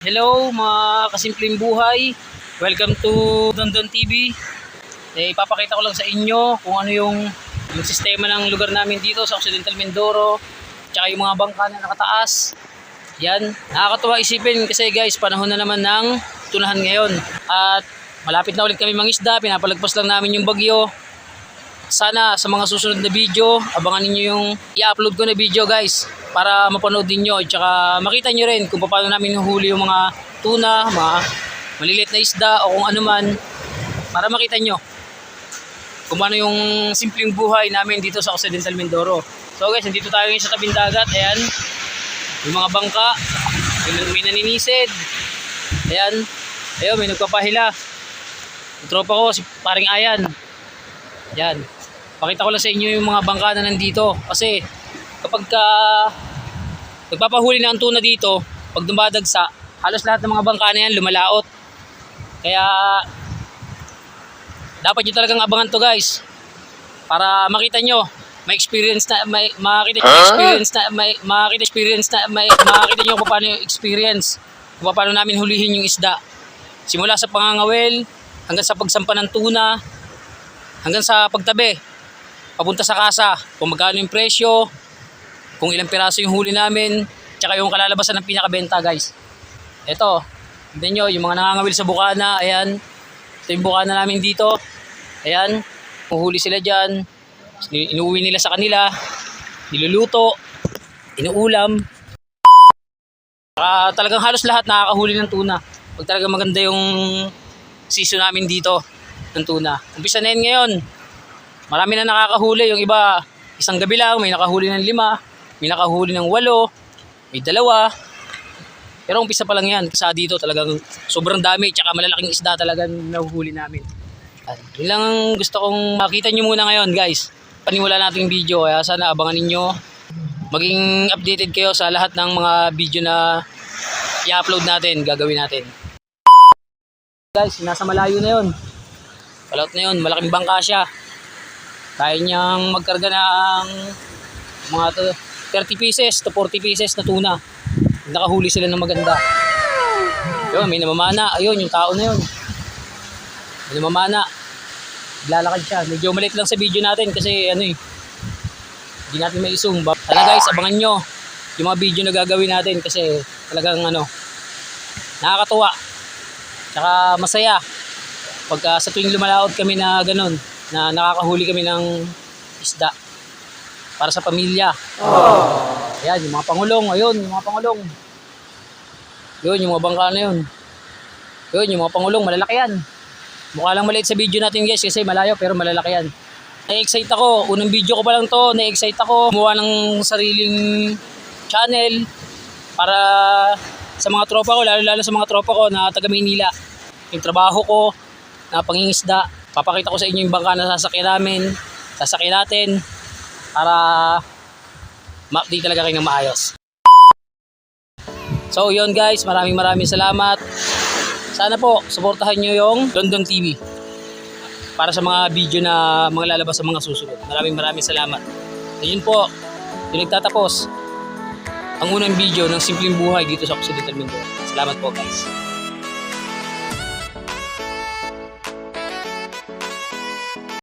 Hello mga kasimpleng buhay, welcome to Dondon TV. Ipapakita ko lang sa inyo kung ano yung sistema ng lugar namin dito sa Occidental Mindoro, tsaka yung mga bangka na nakataas. Yan, nakakatuwa isipin kasi guys, panahon na naman ng tunahan ngayon at malapit na ulit kami mangisda, pinapalagpas lang namin yung bagyo. Sana sa mga susunod na video, abangan niyo yung i-upload ko na video guys para mapanood niyo at saka makita niyo rin kung paano namin huli yung mga tuna, mga maliliit na isda o kung ano man, para makita niyo kung paano yung simpleng buhay namin dito sa Occidental Mindoro. So guys, nandito tayo ngayon sa tabing dagat. Ayan, yung mga bangka, may naninisid. Ayan, ayun, may nagpapahila. Yung tropa ko, si paring Ayan. Yan. Pakita ko lang sa inyo yung mga bangka na nandito. Kasi kapag nagpapahuli na ang tuna dito, pag dumadagsa, halos lahat ng mga bangka na yan lumalaot. Kaya dapat nyo talagang abangan to guys. Para makita nyo, makita nyo kung paano yung experience. Kung paano namin hulihin yung isda. Simula sa pangangawel, hanggang sa pagsampa ng tuna, hanggang sa pagtabi, papunta sa kasa, kung magkano yung presyo, kung ilang piraso yung huli namin, tsaka yung kalalabasan ng pinakabenta guys. Ito, tignan nyo, yung mga nangangawil sa bukana, ayan, ito yung bukana namin dito, ayan, huhuli sila dyan, inuwi nila sa kanila, niluluto, inuulam, talagang halos lahat nakakahuli ng tuna, pag talagang maganda yung season namin dito ng tuna. Umpisa na yun ngayon. Marami na nakakahuli. Yung iba, isang gabi lang, may nakahuli ng 5, may nakahuli ng 8, may 2. Pero umpisa pa lang yan. Kasi dito talagang sobrang dami. Tsaka malalaking isda talagang nahuhuli namin. At yun lang ang gusto kong makita nyo muna ngayon guys. Paniwala natin yung video. Kaya sana abangan ninyo. Maging updated kayo sa lahat ng mga video na i-upload natin, gagawin natin. Guys, nasa malayo na yun. Palaut na yun, malaking bangka siya. Kaya niyang magkarga ng mga 30 pieces to 40 pieces na tuna. Nakahuli sila ng maganda. Yun, may namamana. Ayun, yung tao na yun. May namamana. Lalakad siya. Medyo maliit lang sa video natin kasi ano hindi natin may zoom. Sana guys, abangan nyo yung mga video na gagawin natin kasi talagang nakakatuwa. Tsaka masaya. Pagka sa tuwing lumalaot kami na ganun, na nakakahuli kami ng isda para sa pamilya. Ayan, yung mga pangulong, ayun, yung mga pangulong. Yun, yung mga bangka na yun. Yun, yung mga pangulong, malalaki yan. Mukha lang maliit sa video natin guys kasi malayo pero malalaki yan. Na-excite ako, unang video ko pa lang to, na-excite ako. Gumawa ng sariling channel para sa mga tropa ko, lalo sa mga tropa ko na taga Maynila. Yung trabaho ko na pangingisda, papakita ko sa inyo yung bangka na sasakyan natin para ma-update talaga kayo ng maayos. So yun guys, maraming salamat. Sana po suportahan nyo yung Dondon TV para sa mga video na mga lalabas sa mga susunod. Maraming salamat. So yun po, yung nagtatapos ang unang video ng simpleng buhay dito sa Occidental Mindoro. Salamat po guys.